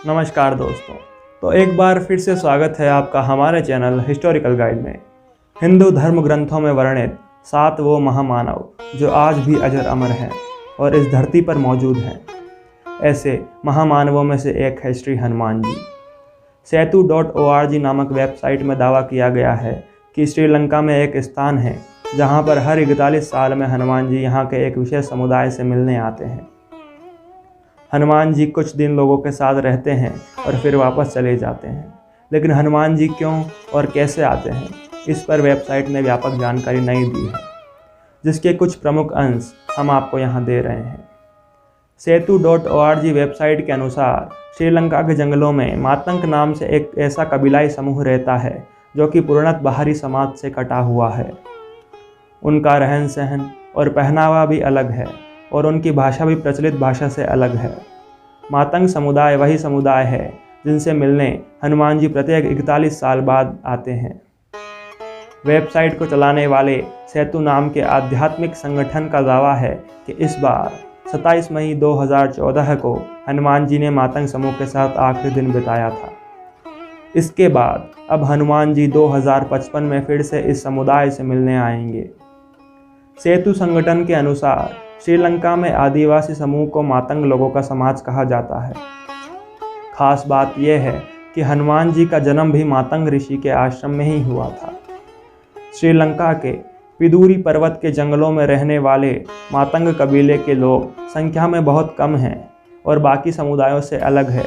नमस्कार दोस्तों। तो एक बार फिर से स्वागत है आपका हमारे चैनल हिस्टोरिकल गाइड में। हिंदू धर्म ग्रंथों में वर्णित 7 वो महामानव जो आज भी अजर अमर हैं और इस धरती पर मौजूद हैं। ऐसे महामानवों में से एक है श्री हनुमान जी। सेतु.org नामक वेबसाइट में दावा किया गया है कि श्रीलंका में एक स्थान है जहां पर हर 41 साल में हनुमान जी यहां के एक विशेष समुदाय से मिलने आते हैं। हनुमान जी कुछ दिन लोगों के साथ रहते हैं और फिर वापस चले जाते हैं, लेकिन हनुमान जी क्यों और कैसे आते हैं, इस पर वेबसाइट ने व्यापक जानकारी नहीं दी है, जिसके कुछ प्रमुख अंश हम आपको यहाँ दे रहे हैं। सेतु.org वेबसाइट के अनुसार श्रीलंका के जंगलों में मातंग नाम से एक ऐसा कबीलाई समूह रहता है जो कि पूर्णतः बाहरी समाज से कटा हुआ है। उनका रहन सहन और पहनावा भी अलग है और उनकी भाषा भी प्रचलित भाषा से अलग है। मातंग समुदाय वही समुदाय है जिनसे मिलने हनुमान जी प्रत्येक 41 साल बाद आते हैं। वेबसाइट को चलाने वाले सेतु नाम के आध्यात्मिक संगठन का दावा है कि इस बार 27 मई 2014 को हनुमान जी ने मातंग समूह के साथ आखिरी दिन बिताया था। इसके बाद अब हनुमान जी 2055 में फिर से इस समुदाय से मिलने आएंगे। सेतु संगठन के अनुसार श्रीलंका में आदिवासी समूह को मातंग लोगों का समाज कहा जाता है। खास बात यह है कि हनुमान जी का जन्म भी मातंग ऋषि के आश्रम में ही हुआ था। श्रीलंका के पिदूरी पर्वत के जंगलों में रहने वाले मातंग कबीले के लोग संख्या में बहुत कम हैं और बाकी समुदायों से अलग है।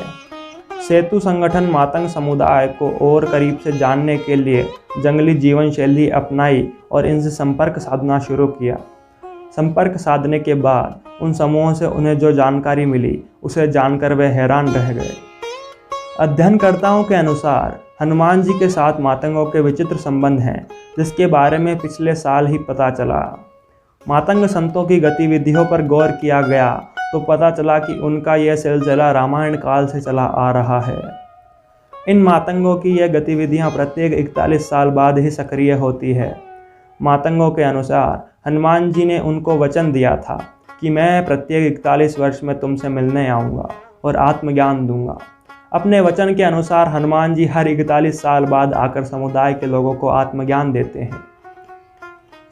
सेतु संगठन मातंग समुदाय को और करीब से जानने के लिए जंगली जीवन शैली अपनाई और इनसे संपर्क साधना शुरू किया। संपर्क साधने के बाद उन समूहों से उन्हें जो जानकारी मिली उसे जानकर वे हैरान रह गए। अध्ययनकर्ताओं के अनुसार हनुमान जी के साथ मातंगों के विचित्र संबंध हैं, जिसके बारे में पिछले साल ही पता चला। मातंग संतों की गतिविधियों पर गौर किया गया तो पता चला कि उनका यह सिलसिला रामायण काल से चला आ रहा है। इन मातंगों की यह गतिविधियां प्रत्येक 41 साल बाद ही सक्रिय होती है। मातंगों के अनुसार हनुमान जी ने उनको वचन दिया था कि मैं प्रत्येक 41 वर्ष में तुमसे मिलने आऊँगा और आत्मज्ञान दूंगा। अपने वचन के अनुसार हनुमान जी हर 41 साल बाद आकर समुदाय के लोगों को आत्मज्ञान देते हैं।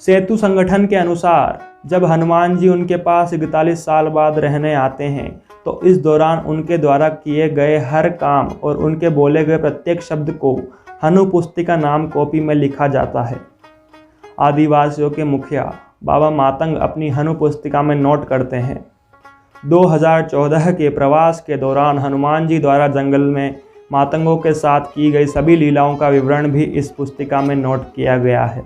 सेतु संगठन के अनुसार जब हनुमान जी उनके पास 41 साल बाद रहने आते हैं तो इस दौरान उनके द्वारा किए गए हर काम और उनके बोले गए प्रत्येक शब्द को हनु पुस्तिका नाम कॉपी में लिखा जाता है। आदिवासियों के मुखिया बाबा मातंग अपनी हनु पुस्तिका में नोट करते हैं। 2014 के प्रवास के दौरान हनुमान जी द्वारा जंगल में मातंगों के साथ की गई सभी लीलाओं का विवरण भी इस पुस्तिका में नोट किया गया है।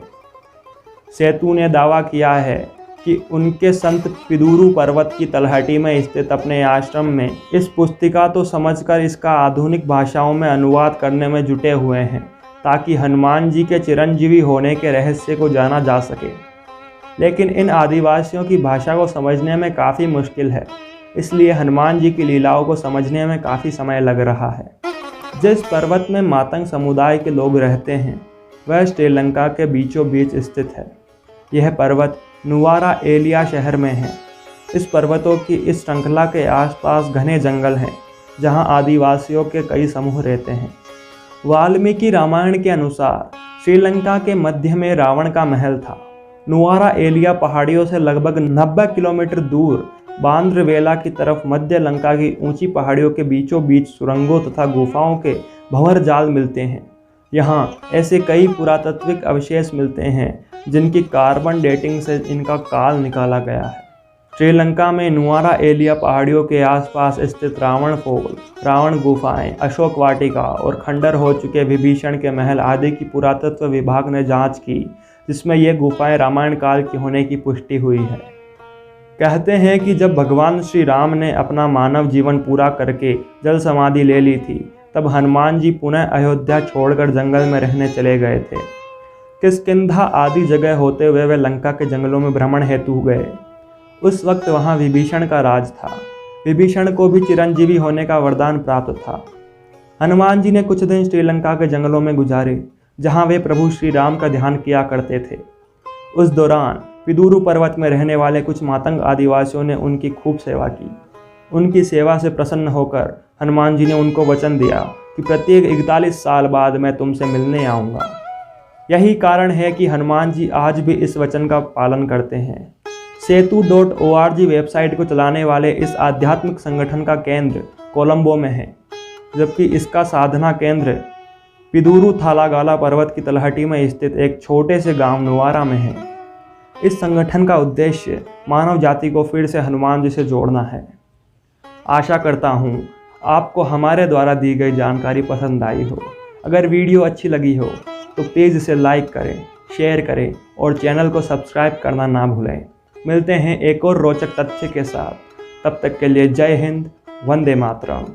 सेतु ने दावा किया है कि उनके संत पिदूरू पर्वत की तलहटी में स्थित अपने आश्रम में इस पुस्तिका तो समझकर इसका आधुनिक भाषाओं में अनुवाद करने में जुटे हुए हैं, ताकि हनुमान जी के चिरंजीवी होने के रहस्य को जाना जा सके। लेकिन इन आदिवासियों की भाषा को समझने में काफ़ी मुश्किल है, इसलिए हनुमान जी की लीलाओं को समझने में काफ़ी समय लग रहा है। जिस पर्वत में मातंग समुदाय के लोग रहते हैं वह श्रीलंका के बीचों बीच स्थित है। यह पर्वत नुवारा एलिया शहर में है। इस पर्वतों की इस श्रृंखला के आसपास घने जंगल हैं, जहां आदिवासियों के कई समूह रहते हैं। वाल्मीकि रामायण के अनुसार श्रीलंका के मध्य में रावण का महल था। नुवारा एलिया पहाड़ियों से लगभग 90 किलोमीटर दूर बांद्रवेला की तरफ मध्य लंका की ऊंची पहाड़ियों के बीचों बीच सुरंगों तथा गुफाओं के भंवर जाल मिलते हैं। यहाँ ऐसे कई पुरातात्विक अवशेष मिलते हैं जिनकी कार्बन डेटिंग से इनका काल निकाला गया है। श्रीलंका में नुवारा एलिया पहाड़ियों के आसपास स्थित रावण फोल, रावण गुफाएं, अशोक वाटिका और खंडर हो चुके विभीषण के महल आदि की पुरातत्व विभाग ने जांच की, जिसमें ये गुफाएं रामायण काल की होने की पुष्टि हुई है। कहते हैं कि जब भगवान श्री राम ने अपना मानव जीवन पूरा करके जल समाधि ले ली थी, तब हनुमान जी पुनः अयोध्या छोड़कर जंगल में रहने चले गए थे। किष्किंधा आदि जगह होते हुए वे लंका के जंगलों में भ्रमण हेतु गए। उस वक्त वहाँ विभीषण का राज था। विभीषण को भी चिरंजीवी होने का वरदान प्राप्त था। हनुमान जी ने कुछ दिन श्रीलंका के जंगलों में गुजारे, जहाँ वे प्रभु श्री राम का ध्यान किया करते थे। उस दौरान पिदूरू पर्वत में रहने वाले कुछ मातंग आदिवासियों ने उनकी खूब सेवा की। उनकी सेवा से प्रसन्न होकर हनुमान जी ने उनको वचन दिया कि प्रत्येक 41 साल बाद मैं तुमसे मिलने आऊँगा। यही कारण है कि हनुमान जी आज भी इस वचन का पालन करते हैं। सेतु.org वेबसाइट को चलाने वाले इस आध्यात्मिक संगठन का केंद्र कोलंबो में है, जबकि इसका साधना केंद्र पिदुरु थालागाला पर्वत की तलहटी में स्थित एक छोटे से गांव नुवारा में है। इस संगठन का उद्देश्य मानव जाति को फिर से हनुमान जी से जोड़ना है। आशा करता हूँ आपको हमारे द्वारा दी गई जानकारी पसंद आई हो। अगर वीडियो अच्छी लगी हो तो प्लीज़ इसे लाइक करें, शेयर करें और चैनल को सब्सक्राइब करना ना भूलें। मिलते हैं एक और रोचक तथ्य के साथ। तब तक के लिए जय हिंद, वंदे मातरम।